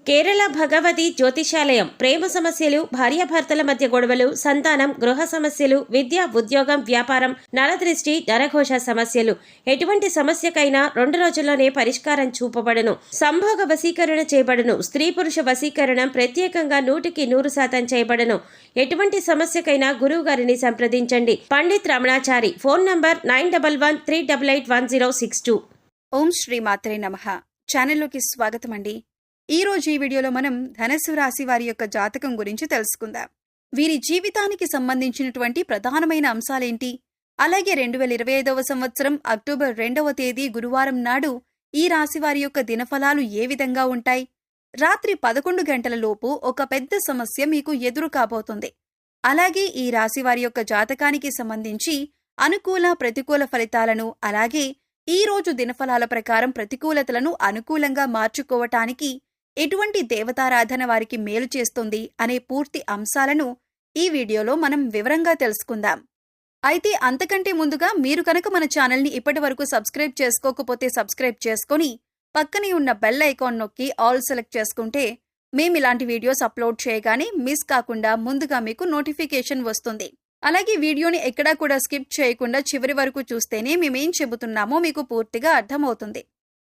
కేరళ భగవతి జ్యోతిషాలయం ప్రేమ సమస్యలు, భార్యాభర్తల మధ్య గొడవలు, సంతానం, గృహ సమస్యలు, విద్య, ఉద్యోగం, వ్యాపారం, నరదృష్టి, నరఘోష సమస్యలు ఎటువంటి సమస్యకైనా 2 రోజుల్లోనే పరిష్కారం చూపబడును. సంభోగ వశీకరణ చేయబడును. స్త్రీ పురుష వశీకరణం ప్రత్యేకంగా 100% చేయబడును. ఎటువంటి సమస్యకైనా గురువు గారిని సంప్రదించండి. పండిత్ రమణాచారి. Phone number 9113881062. ఓం శ్రీ మాత్రే నమః. ఛానల్లోకి స్వాగతం అండి. ఈ రోజు ఈ వీడియోలో మనం ధనస్సు రాశి వారి యొక్క జాతకం గురించి తెలుసుకుందాం. వీరి జీవితానికి సంబంధించినటువంటి ప్రధానమైన అంశాలేంటి, అలాగే 2025వ సంవత్సరం అక్టోబర్ 2వ తేదీ గురువారం నాడు ఈ రాశి వారి యొక్క దినఫలాలు ఏ విధంగా ఉంటాయి. రాత్రి 11 గంటల లోపు ఒక పెద్ద సమస్య మీకు ఎదురు కాబోతుంది. అలాగే ఈ రాశి వారి యొక్క జాతకానికి సంబంధించి అనుకూల ప్రతికూల ఫలితాలను, అలాగే ఈ రోజు దినఫలాల ప్రకారం ప్రతికూలతలను అనుకూలంగా మార్చుకోవటానికి ఎటువంటి దేవతారాధన వారికి మేలు చేస్తుంది అనే పూర్తి అంశాలను ఈ వీడియోలో మనం వివరంగా తెలుసుకుందాం. అయితే అంతకంటే ముందుగా మీరు కనుక మన ఛానల్ని ఇప్పటి వరకు సబ్స్క్రైబ్ చేసుకోకపోతే సబ్స్క్రైబ్ చేసుకొని పక్కనే ఉన్న బెల్ ఐకాన్ నొక్కి ఆల్ సెలెక్ట్ చేసుకుంటే మేము ఇలాంటి వీడియోస్ అప్లోడ్ చేయగానే మిస్ కాకుండా ముందుగా మీకు నోటిఫికేషన్ వస్తుంది. అలాగే వీడియోని ఎక్కడా కూడా స్కిప్ చేయకుండా చివరి వరకు చూస్తేనే మేమేం చెబుతున్నామో మీకు పూర్తిగా అర్థమవుతుంది.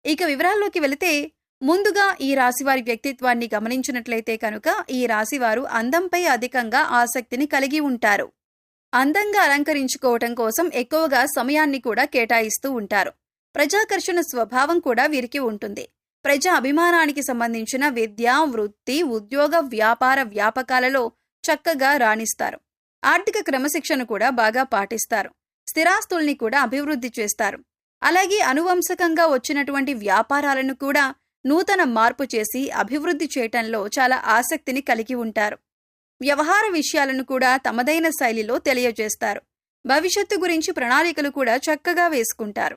ఇక వివరాల్లోకి వెళితే ముందుగా ఈ రాశివారి వ్యక్తిత్వాన్ని గమనించినట్లయితే కనుక ఈ రాశివారు అందంపై అధికంగా ఆసక్తిని కలిగి ఉంటారు. అందంగా అలంకరించుకోవటం కోసం ఎక్కువగా సమయాన్ని కూడా కేటాయిస్తూ ఉంటారు. ప్రజాకర్షణ స్వభావం కూడా వీరికి ఉంటుంది. ప్రజా అభిమానానికి సంబంధించిన విద్య, వృత్తి, ఉద్యోగ, వ్యాపార వ్యాపకాలలో చక్కగా రాణిస్తారు. ఆర్థిక క్రమశిక్షణ కూడా బాగా పాటిస్తారు. స్థిరాస్తుల్ని కూడా అభివృద్ధి చేస్తారు. అలాగే అనువంశకంగా వచ్చినటువంటి వ్యాపారాలను కూడా నూతన మార్పు చేసి అభివృద్ధి చేయటంలో చాలా ఆసక్తిని కలిగి ఉంటారు. వ్యవహార విషయాలను కూడా తమదైన శైలిలో తెలియజేస్తారు. భవిష్యత్తు గురించి ప్రణాళికలు కూడా చక్కగా వేసుకుంటారు.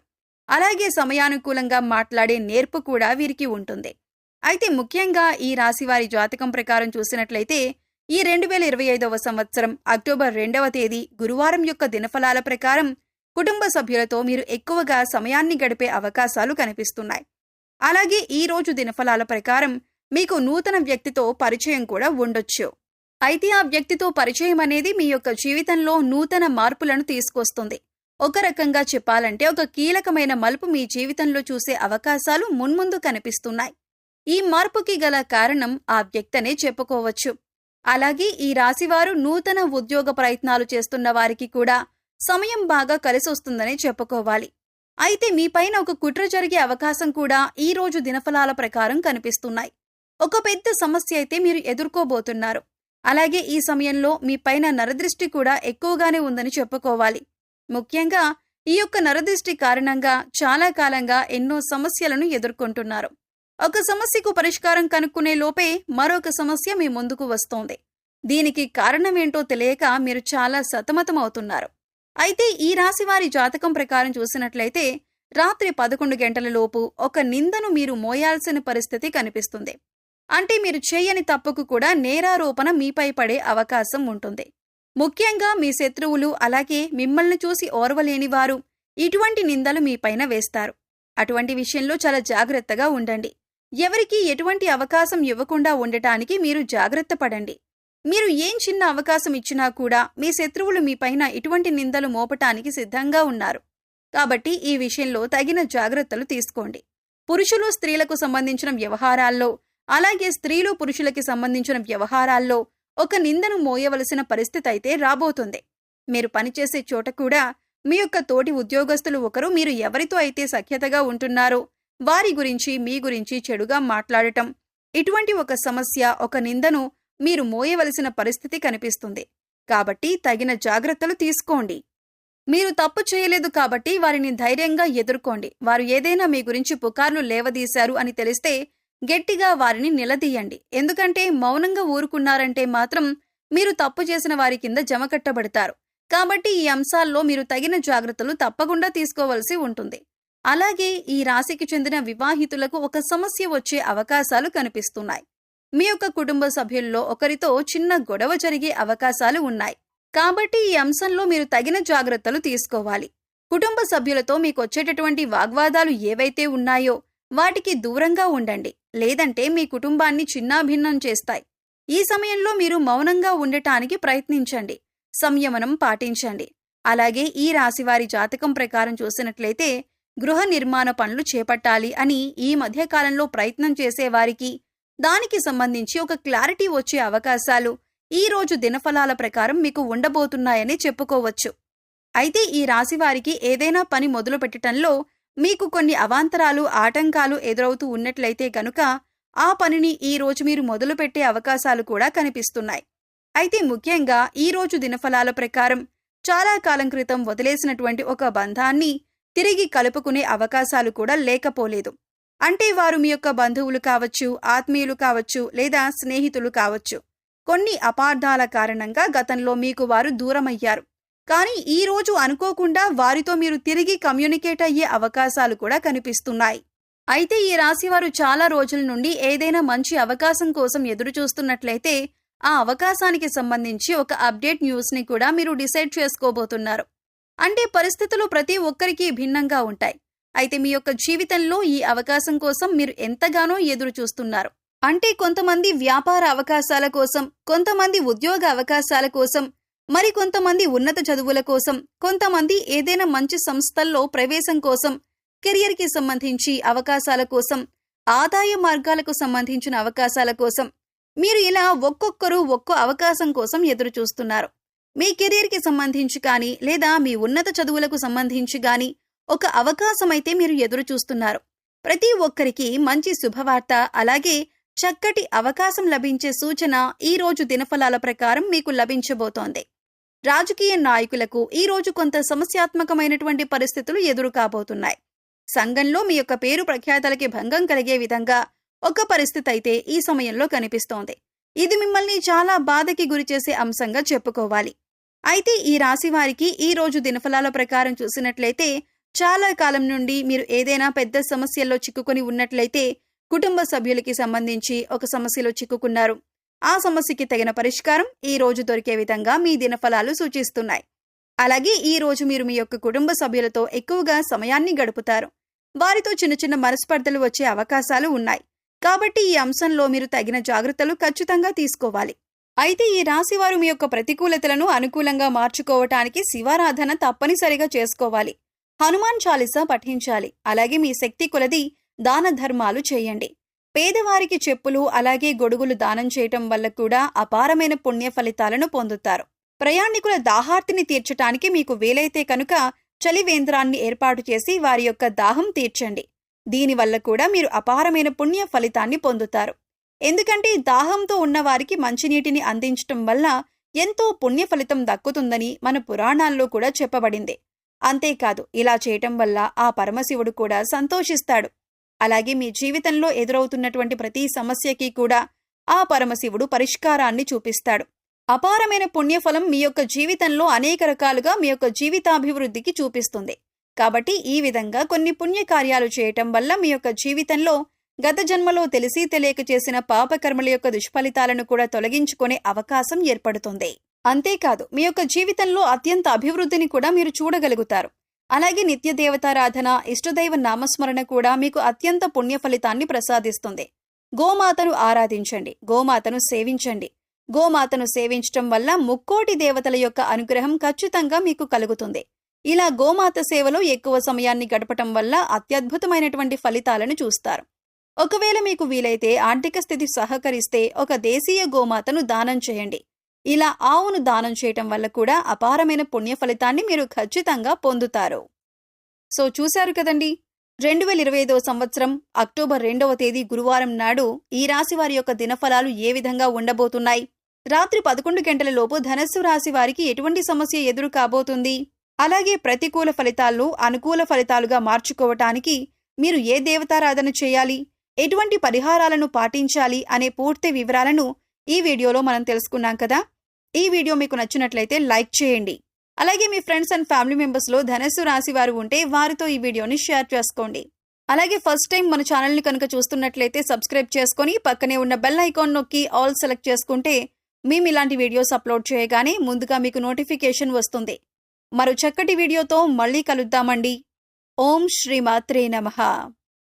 అలాగే సమయానుకూలంగా మాట్లాడే నేర్పు కూడా వీరికి ఉంటుంది. అయితే ముఖ్యంగా ఈ రాశివారి జాతకం ప్రకారం చూసినట్లయితే ఈ 2025వ సంవత్సరం అక్టోబర్ 2వ తేదీ గురువారం యొక్క దినఫలాల ప్రకారం కుటుంబ సభ్యులతో మీరు ఎక్కువగా సమయాన్ని గడిపే అవకాశాలు కనిపిస్తున్నాయి. అలాగే ఈ రోజు దినఫలాల ప్రకారం మీకు నూతన వ్యక్తితో పరిచయం కూడా ఉండొచ్చు. అయితే ఆ వ్యక్తితో పరిచయం అనేది మీ యొక్క జీవితంలో నూతన మార్పులను తీసుకొస్తుంది. ఒక రకంగా చెప్పాలంటే ఒక కీలకమైన మలుపు మీ జీవితంలో చూసే అవకాశాలు మున్ముందు కనిపిస్తున్నాయి. ఈ మార్పుకి గల కారణం ఆ వ్యక్తనే చెప్పుకోవచ్చు. అలాగే ఈ రాశివారు నూతన ఉద్యోగ ప్రయత్నాలు చేస్తున్న వారికి కూడా సమయం బాగా కలిసొస్తుందని చెప్పుకోవాలి. అయితే మీపైన ఒక కుట్ర జరిగే అవకాశం కూడా ఈ రోజు దినఫలాల ప్రకారం కనిపిస్తున్నాయి. ఒక పెద్ద సమస్య అయితే మీరు ఎదుర్కోబోతున్నారు. అలాగే ఈ సమయంలో మీపైన నరదృష్టి కూడా ఎక్కువగానే ఉందని చెప్పుకోవాలి. ముఖ్యంగా ఈ యొక్క నరదృష్టి కారణంగా చాలా కాలంగా ఎన్నో సమస్యలను ఎదుర్కొంటున్నారు. ఒక సమస్యకు పరిష్కారం కనుక్కునే లోపే మరొక సమస్య మీ ముందుకు వస్తోంది. దీనికి కారణమేంటో తెలియక మీరు చాలా సతమతమవుతున్నారు. అయితే ఈ రాశివారి జాతకం ప్రకారం చూసినట్లయితే రాత్రి 11 గంటల లోపు ఒక నిందను మీరు మోయాల్సిన పరిస్థితి కనిపిస్తుంది. అంటే మీరు చేయని తప్పుకు కూడా నేరారోపణ మీపై పడే అవకాశం ఉంటుంది. ముఖ్యంగా మీ శత్రువులు, అలాగే మిమ్మల్ని చూసి ఓర్వలేని వారు ఇటువంటి నిందలు మీపైన వేస్తారు. అటువంటి విషయంలో చాలా జాగ్రత్తగా ఉండండి. ఎవరికీ ఎటువంటి అవకాశం ఇవ్వకుండా ఉండటానికి మీరు జాగ్రత్త పడండి. మీరు ఏం చిన్న అవకాశం ఇచ్చినా కూడా మీ శత్రువులు మీపైన ఇటువంటి నిందలు మోపటానికి సిద్ధంగా ఉన్నారు. కాబట్టి ఈ విషయంలో తగిన జాగ్రత్తలు తీసుకోండి. పురుషులు స్త్రీలకు సంబంధించిన వ్యవహారాల్లో, అలాగే స్త్రీలు పురుషులకి సంబంధించిన వ్యవహారాల్లో ఒక నిందను మోయవలసిన పరిస్థితి అయితే రాబోతుంది. మీరు పనిచేసే చోట కూడా మీ యొక్క తోటి ఉద్యోగస్తులు ఒకరు మీరు ఎవరితో అయితే సఖ్యతగా ఉంటున్నారో వారి గురించి మీ గురించి చెడుగా మాట్లాడటం, ఇటువంటి ఒక సమస్య, ఒక నిందను మీరు మోయవలసిన పరిస్థితి కనిపిస్తుంది. కాబట్టి తగిన జాగ్రత్తలు తీసుకోండి. మీరు తప్పు చేయలేదు కాబట్టి వారిని ధైర్యంగా ఎదుర్కోండి. వారు ఏదైనా మీ గురించి పుకార్లు లేవదీశారు అని తెలిస్తే గట్టిగా వారిని నిలదీయండి. ఎందుకంటే మౌనంగా ఊరుకున్నారంటే మాత్రం మీరు తప్పు చేసిన వారి కింద జమకట్టబడతారు. కాబట్టి ఈ అంశాల్లో మీరు తగిన జాగ్రత్తలు తప్పకుండా తీసుకోవలసి ఉంటుంది. అలాగే ఈ రాశికి చెందిన వివాహితులకు ఒక సమస్య వచ్చే అవకాశాలు కనిపిస్తున్నాయి. మీ యొక్క కుటుంబ సభ్యుల్లో ఒకరితో చిన్న గొడవ జరిగే అవకాశాలు ఉన్నాయి. కాబట్టి ఈ అంశంలో మీరు తగిన జాగ్రత్తలు తీసుకోవాలి. కుటుంబ సభ్యులతో మీకొచ్చేటటువంటి వాగ్వాదాలు ఏవైతే ఉన్నాయో వాటికి దూరంగా ఉండండి, లేదంటే మీ కుటుంబాన్ని చిన్నాభిన్నం చేస్తాయి. ఈ సమయంలో మీరు మౌనంగా ఉండటానికి ప్రయత్నించండి, సంయమనం పాటించండి. అలాగే ఈ రాశివారి జాతకం ప్రకారం చూసినట్లయితే గృహ నిర్మాణ పనులు చేపట్టాలి అని ఈ మధ్యకాలంలో ప్రయత్నం చేసేవారికి దానికి సంబంధించి ఒక క్లారిటీ వచ్చే అవకాశాలు ఈ రోజు దినఫలాల ప్రకారం మీకు ఉండబోతున్నాయని చెప్పుకోవచ్చు. అయితే ఈ రాశివారికి ఏదైనా పని మొదలు పెట్టడంలో మీకు కొన్ని అవాంతరాలు, ఆటంకాలు ఎదురవుతూ ఉన్నట్లయితే గనుక ఆ పనిని ఈ రోజు మీరు మొదలుపెట్టే అవకాశాలు కూడా కనిపిస్తున్నాయి. అయితే ముఖ్యంగా ఈ రోజు దినఫలాల ప్రకారం చాలా కాలం క్రితం వదిలేసినటువంటి ఒక బంధాన్ని తిరిగి కలుపుకునే అవకాశాలు కూడా లేకపోలేదు. అంటే వారు మీ యొక్క బంధువులు కావచ్చు, ఆత్మీయులు కావచ్చు, లేదా స్నేహితులు కావచ్చు. కొన్ని అపార్థాల కారణంగా గతంలో మీకు వారు దూరమయ్యారు. కానీ ఈ రోజు అనుకోకుండా వారితో మీరు తిరిగి కమ్యూనికేట్ అయ్యే అవకాశాలు కూడా కనిపిస్తున్నాయి. అయితే ఈ రాశివారు చాలా రోజుల నుండి ఏదైనా మంచి అవకాశం కోసం ఎదురు చూస్తున్నట్లయితే ఆ అవకాశానికి సంబంధించి ఒక అప్డేట్ న్యూస్ని కూడా మీరు డిసైడ్ చేసుకోబోతున్నారు. అంటే పరిస్థితులు ప్రతి ఒక్కరికి భిన్నంగా ఉంటాయి. అయితే మీ యొక్క జీవితంలో ఈ అవకాశం కోసం మీరు ఎంతగానో ఎదురు చూస్తున్నారు. అంటే కొంతమంది వ్యాపార అవకాశాల కోసం, కొంతమంది ఉద్యోగ అవకాశాల కోసం, మరి కొంతమంది ఉన్నత చదువుల కోసం, కొంతమంది ఏదైనా మంచి సంస్థల్లో ప్రవేశం కోసం, కెరియర్కి సంబంధించి అవకాశాల కోసం, ఆదాయ మార్గాలకు సంబంధించిన అవకాశాల కోసం, మీరు ఇలా ఒక్కొక్కరు ఒక్కో అవకాశం కోసం ఎదురు చూస్తున్నారు. మీ కెరియర్కి సంబంధించి కానీ, లేదా మీ ఉన్నత చదువులకు సంబంధించి కానీ ఒక అవకాశం అయితే మీరు ఎదురు చూస్తున్నారు. ప్రతి ఒక్కరికి మంచి శుభవార్త, అలాగే చక్కటి అవకాశం లభించే సూచన ఈ రోజు దినఫలాల ప్రకారం మీకు లభించబోతోంది. రాజకీయ నాయకులకు ఈ రోజు కొంత సమస్యాత్మకమైనటువంటి పరిస్థితులు ఎదురు కాబోతున్నాయి. సంఘంలో మీ యొక్క పేరు ప్రఖ్యాతలకి భంగం కలిగే విధంగా ఒక పరిస్థితి అయితే ఈ సమయంలో కనిపిస్తోంది. ఇది మిమ్మల్ని చాలా బాధకి గురిచేసే అంశంగా చెప్పుకోవాలి. అయితే ఈ రాశి వారికి ఈ రోజు దినఫలాల ప్రకారం చూసినట్లయితే చాలా కాలం నుండి మీరు ఏదైనా పెద్ద సమస్యల్లో చిక్కుకొని ఉన్నట్లయితే, కుటుంబ సభ్యులకి సంబంధించి ఒక సమస్యలో చిక్కుకున్నారు. ఆ సమస్యకి తగిన పరిష్కారం ఈ రోజు దొరికే విధంగా మీ దినఫలాలు సూచిస్తున్నాయి. అలాగే ఈ రోజు మీరు మీ యొక్క కుటుంబ సభ్యులతో ఎక్కువగా సమయాన్ని గడుపుతారు. వారితో చిన్న చిన్న మనస్పర్ధలు వచ్చే అవకాశాలు ఉన్నాయి. కాబట్టి ఈ అంశంలో మీరు తగిన జాగ్రత్తలు ఖచ్చితంగా తీసుకోవాలి. అయితే ఈ రాశివారు మీ యొక్క ప్రతికూలతలను అనుకూలంగా మార్చుకోవటానికి శివారాధన తప్పనిసరిగా చేసుకోవాలి. హనుమాన్ చాలీసా పఠించాలి. అలాగే మీ శక్తి కొలది దాన ధర్మాలు చేయండి. పేదవారికి చెప్పులు అలాగే గొడుగులు దానం చేయటం వల్ల కూడా అపారమైన పుణ్య ఫలితాలను పొందుతారు. ప్రయాణికుల దాహార్తిని తీర్చటానికి మీకు వీలైతే కనుక చలివేంద్రాన్ని ఏర్పాటు చేసి వారి యొక్క దాహం తీర్చండి. దీనివల్ల కూడా మీరు అపారమైన పుణ్య ఫలితాన్ని పొందుతారు. ఎందుకంటే దాహంతో ఉన్నవారికి మంచినీటిని అందించటం వల్ల ఎంతో పుణ్య ఫలితం దక్కుతుందని మన పురాణాల్లో కూడా చెప్పబడింది. అంతేకాదు, ఇలా చేయటం వల్ల ఆ పరమశివుడు కూడా సంతోషిస్తాడు. అలాగే మీ జీవితంలో ఎదురవుతున్నటువంటి ప్రతి సమస్యకి కూడా ఆ పరమశివుడు పరిష్కారాన్ని చూపిస్తాడు. అపారమైన పుణ్యఫలం మీ యొక్క జీవితంలో అనేక రకాలుగా మీ యొక్క జీవితాభివృద్ధికి చూపిస్తుంది. కాబట్టి ఈ విధంగా కొన్ని పుణ్యకార్యాలు చేయటం వల్ల మీ యొక్క జీవితంలో గత జన్మలో తెలిసి తెలియక చేసిన పాపకర్మల యొక్క దుష్ఫలితాలను కూడా తొలగించుకునే అవకాశం ఏర్పడుతుంది. అంతేకాదు, మీ యొక్క జీవితంలో అత్యంత అభివృద్ధిని కూడా మీరు చూడగలుగుతారు. అలాగే నిత్య దేవతారాధన, ఇష్టదైవ నామస్మరణ కూడా మీకు అత్యంత పుణ్య ఫలితాన్ని ప్రసాదిస్తుంది. గోమాతను ఆరాధించండి, గోమాతను సేవించండి. గోమాతను సేవించటం వల్ల ముక్కోటి దేవతల యొక్క అనుగ్రహం ఖచ్చితంగా మీకు కలుగుతుంది. ఇలా గోమాత సేవలో ఎక్కువ సమయాన్ని గడపటం వల్ల అత్యద్భుతమైనటువంటి ఫలితాలను చూస్తారు. ఒకవేళ మీకు వీలైతే ఆర్థిక స్థితి సహకరిస్తే ఒక దేశీయ గోమాతను దానం చేయండి. ఇలా ఆవును దానం చేయటం వల్ల కూడా అపారమైన పుణ్య ఫలితాన్ని మీరు ఖచ్చితంగా పొందుతారు. సో చూశారు కదండి, 2025 సంవత్సరం అక్టోబర్ 2వ తేదీ గురువారం నాడు ఈ రాశి వారి యొక్క దినఫలాలు ఏ విధంగా ఉండబోతున్నాయి, రాత్రి 11 గంటల లోపు ధనస్సు రాశి వారికి ఎటువంటి సమస్య ఎదురు కాబోతుంది, అలాగే ప్రతికూల ఫలితాలను అనుకూల ఫలితాలుగా మార్చుకోవటానికి మీరు ఏ దేవతారాధన చేయాలి, ఎటువంటి పరిహారాలను పాటించాలి అనే పూర్తి వివరాలను ఈ వీడియోలో మనం తెలుసుకున్నాం కదా. ఈ వీడియో మీకు నచ్చినట్లయితే లైక్ చేయండి. అలాగే మీ ఫ్రెండ్స్ అండ్ ఫ్యామిలీ మెంబర్స్లో ధనస్సు రాశి వారు ఉంటే వారితో ఈ వీడియోని షేర్ చేసుకోండి. అలాగే ఫస్ట్ టైం మన ఛానల్ని కనుక చూస్తున్నట్లయితే సబ్స్క్రైబ్ చేసుకొని పక్కనే ఉన్న బెల్ ఐకాన్ నొక్కి ఆల్ సెలెక్ట్ చేసుకుంటే మేము ఇలాంటి వీడియోస్ అప్లోడ్ చేయగానే ముందుగా మీకు నోటిఫికేషన్ వస్తుంది. మరో చక్కటి వీడియోతో మళ్ళీ కలుద్దామండి. ఓం శ్రీ మాత్రే నమః.